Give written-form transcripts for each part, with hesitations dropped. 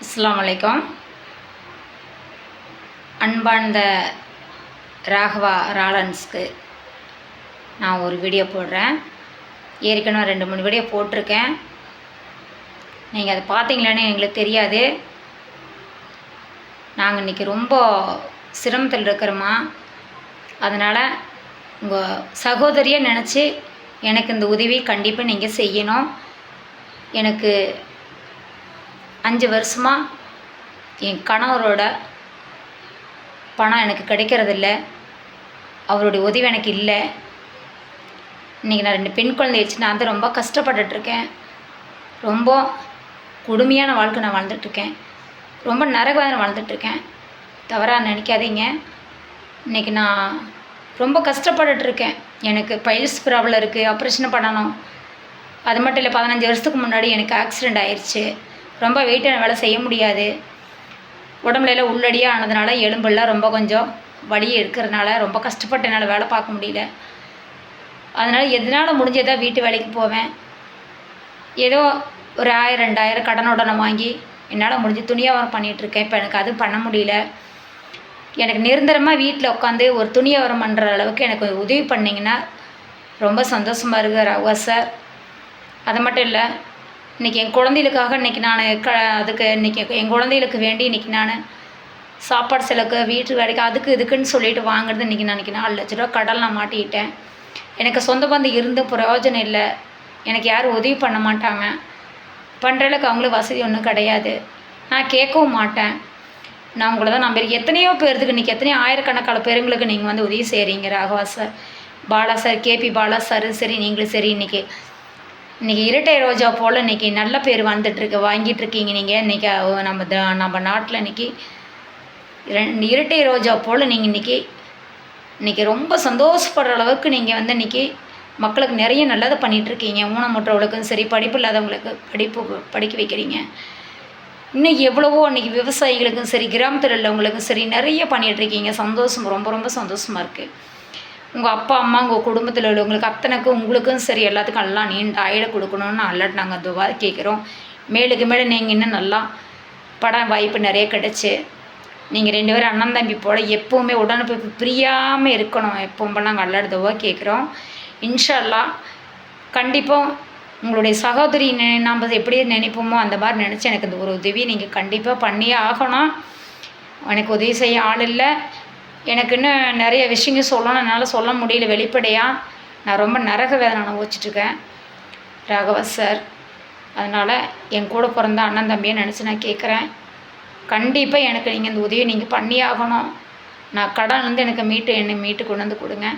அஸ்ஸலாமு அலைக்கும். அன்பார்ந்த ராகவா ராலன்ஸ்க்கு நான் ஒரு வீடியோ போடுறேன். ஏற்கனவே 2-3 வீடியோ போட்டிருக்கேன். நீங்கள் அதை பார்த்தீங்களான்னு எங்களுக்கு தெரியாது. நாங்கள் இன்றைக்கி ரொம்ப சிரமத்தில் இருக்கிறோமா, அதனால் உங்கள் சகோதரியை நினச்சி எனக்கு இந்த உதவி கண்டிப்பாக நீங்கள் செய்யணும். எனக்கு 5 வருஷமாக என் கணவரோட பணம் எனக்கு கிடைக்கிறதில்ல. அவருடைய உதவி எனக்கு இல்லை. இன்றைக்கி நான் 2 பெண் குழந்தை வச்சு நான் வந்து ரொம்ப கஷ்டப்பட்டுட்ருக்கேன். ரொம்ப கொடுமையான வாழ்க்கை நான் வாழ்ந்துட்டுருக்கேன். ரொம்ப நரகவேதனை வாழ்ந்துட்டுருக்கேன். தவறாக நினைக்காதீங்க. இன்றைக்கி நான் ரொம்ப கஷ்டப்பட்டுட்ருக்கேன். எனக்கு பைல்ஸ் ப்ராப்ளம் இருக்குது, ஆப்ரேஷன் பண்ணணும். அது மட்டும் இல்லை, 15 வருஷத்துக்கு முன்னாடி எனக்கு ஆக்சிடெண்ட் ஆயிடுச்சு. ரொம்ப வெயிட்டான வேலை செய்ய முடியாது. உடம்புல எல்லாம் உள்ளடியாக ஆனதுனால எலும்பெல்லாம் ரொம்ப கொஞ்சம் வலி எடுக்கிறதுனால ரொம்ப கஷ்டப்பட்டு என்னால் வேலை பார்க்க முடியல. அதனால் எதனால் முடிஞ்சதா வீட்டு வேலைக்கு போவேன். ஏதோ ஒரு 1000-2000 கடனோட நான் வாங்கி என்னால் முடிஞ்ச துணி வியாபாரம் பண்ணிகிட்ருக்கேன். இப்போ எனக்கு அதுவும் பண்ண முடியல. எனக்கு நிரந்தரமாக வீட்டில் உட்காந்து ஒரு துணி வியாபாரம் பண்ணுற அளவுக்கு எனக்கு உதவி பண்ணிங்கன்னா ரொம்ப சந்தோஷமாக இருக்குது ராகவா சார். அது மட்டும் இல்லை, இன்றைக்கி என் குழந்தைகளுக்காக இன்றைக்கி நான் அதுக்கு இன்றைக்கி என் குழந்தைகளுக்கு வேண்டி இன்றைக்கி நான் சாப்பாடு செலவுக்கு வீட்டு வேலைக்கு அதுக்கு இதுக்குன்னு சொல்லிட்டு வாங்குறது இன்றைக்கி நான் 4 லட்ச ரூபா கடன் நான் மாட்டிக்கிட்டேன். எனக்கு சொந்த பந்தம் இருந்து பிரயோஜனம் இல்லை. எனக்கு யாரும் உதவி பண்ண மாட்டாங்க. பண்ணுற அளவுக்கு அவங்களுக்கு வசதி ஒன்றும் கிடையாது. நான் கேட்கவும் மாட்டேன். நான் உங்களை தான் நம்பி எத்தனையோ பேருக்கு இன்றைக்கி எத்தனையோ ஆயிரக்கணக்கான பேருங்களுக்கு நீங்கள் வந்து உதவி செய்கிறீங்க Raghava sir, Bala sir, KP Bala sir சரி, நீங்களும் சரி. இன்றைக்கி இரட்டை ரோஜா போல் இன்றைக்கி நல்ல பேர் வந்துட்டுருக்கு, வாங்கிட்டுருக்கீங்க நீங்கள். இன்றைக்கி நம்ம நாட்டில் இன்றைக்கி இரட்டை ரோஜா போல் நீங்கள் இன்றைக்கி ரொம்ப சந்தோஷப்படுற அளவுக்கு நீங்கள் வந்து இன்றைக்கி மக்களுக்கு நிறைய நல்லதை பண்ணிகிட்ருக்கீங்க. ஊனமுற்றவர்களுக்கும் சரி, படிப்பு இல்லாதவங்களுக்கு படிக்க வைக்கிறீங்க. இன்றைக்கி எவ்வளவோ இன்றைக்கி விவசாயிகளுக்கும் சரி, கிராமத்தில் உள்ளவங்களுக்கும் சரி நிறைய பண்ணிகிட்ருக்கீங்க. சந்தோஷம், ரொம்ப ரொம்ப சந்தோஷமாக இருக்குது. உங்கள் அப்பா அம்மா உங்கள் குடும்பத்தில் உள்ளவங்களுக்கு அத்தனைக்கும் உங்களுக்கும் சரி எல்லாத்துக்கும் எல்லாம் நீண்ட ஆயிட கொடுக்கணுன்னு அல்லாட்டு நாங்கள் துவா கேட்குறோம். மேலுக்கு மேலே நீங்கள் இன்னும் நல்லா படம் வாய்ப்பு நிறைய கிடச்சி நீங்கள் 2 பேரும் அண்ணன் தம்பி போல் எப்போவுமே உடனுக்கு பிரியாமல் இருக்கணும். எப்பவும் நாங்கள் அல்லாட்டு துவா கேட்குறோம். இன்ஷா அல்லாஹ் கண்டிப்பாக உங்களுடைய சகோதரி நாம் எப்படி நினைப்போமோ அந்த மாதிரி நினச்சி எனக்கு இந்த ஒரு உதவி நீங்கள் கண்டிப்பாக பண்ணியே ஆகணும். எனக்கு உதவி செய்ய ஆள் இல்லை. எனக்கு இன்னும் நிறைய விஷயங்கள் சொல்லணும், என்னால் சொல்ல முடியல வெளிப்படையாக. நான் ரொம்ப நரக வேதனை அனுபவிச்சிட்ருக்கேன் ராகவா சார். அதனால் என் கூட பிறந்த அண்ணன் தம்பியை நினச்சி நான் கேட்குறேன். கண்டிப்பாக எனக்கு நீங்கள் இந்த உதவியை நீங்கள் பண்ணியே ஆகணும். நான் கடன் வந்து எனக்கு என்னை மீட்டு கொண்டு வந்து கொடுங்க.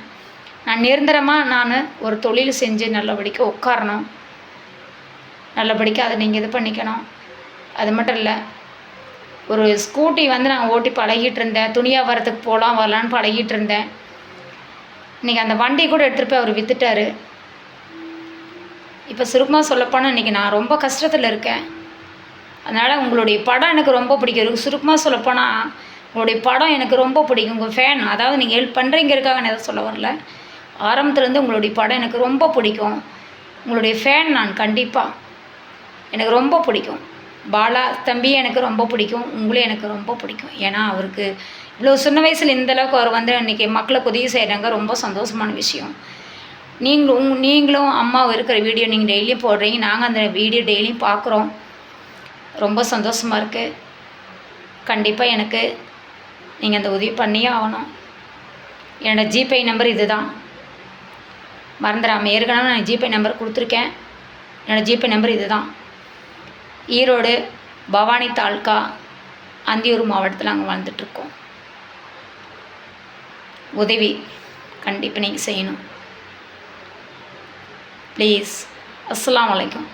நான் நிரந்தரமாக நான் ஒரு தொழில் செஞ்சு நல்லபடிக்கு உட்காரணும். நல்லபடிக்கு அதை நீங்கள் இது பண்ணிக்கணும். அது மட்டும் இல்லை, ஒரு ஸ்கூட்டி வந்து நான் ஓட்டி பழகிட்டு இருந்தேன். துணி வியாபாரத்துக்கு போகலாம் வரலான்னு பழகிட்டு இருந்தேன். இன்றைக்கி அந்த வண்டி கூட எடுத்துகிட்டு போய் அவர் விற்றுட்டார். இப்போ சுருக்கமாக சொல்லப்போனால் இன்றைக்கி நான் ரொம்ப கஷ்டத்தில் இருக்கேன். அதனால் உங்களுடைய படம் எனக்கு ரொம்ப பிடிக்கும். சுருக்கமாக சொல்லப்போனால் உங்களுடைய படம் எனக்கு ரொம்ப பிடிக்கும். உங்கள் ஃபேன், அதாவது நீங்கள் ஹெல்ப் பண்ணுறீங்கிறதுக்காக நான் எதுவும் சொல்ல வரல. ஆரம்பத்துலேருந்து உங்களுடைய படம் எனக்கு ரொம்ப பிடிக்கும். உங்களுடைய ஃபேன் நான் கண்டிப்பாக. எனக்கு ரொம்ப பிடிக்கும். பாலா தம்பி எனக்கு ரொம்ப பிடிக்கும். உங்களே எனக்கு ரொம்ப பிடிக்கும். ஏன்னா அவருக்கு இவ்வளோ சின்ன வயசில் இந்தளவுக்கு அவர் வந்து இன்றைக்கி மக்களுக்கு உதவி செய்கிறாங்க. ரொம்ப சந்தோஷமான விஷயம். நீங்களும் அம்மாவும் இருக்கிற வீடியோ நீங்கள் டெய்லியும் போடுறீங்க. நாங்கள் அந்த வீடியோ டெய்லியும் பார்க்குறோம். ரொம்ப சந்தோஷமாக இருக்குது. கண்டிப்பாக எனக்கு நீங்கள் அந்த உதவி பண்ணியே ஆகணும். என்னோடய ஜிபே நம்பர் இது தான், மறந்துடாமல். ஏற்கனவே நான் ஜிபே நம்பர் கொடுத்துருக்கேன். என்னோடய ஜிபே நம்பர் இது தான். ஈரோடு பவானி தாலுக்கா அந்தியூர் மாவட்டத்தில் அங்கே வாழ்ந்துட்டுருக்கோம். உதவி கண்டிப்பாக நீங்கள் செய்யணும் ப்ளீஸ். அஸ்ஸலாமு அலைக்கும்.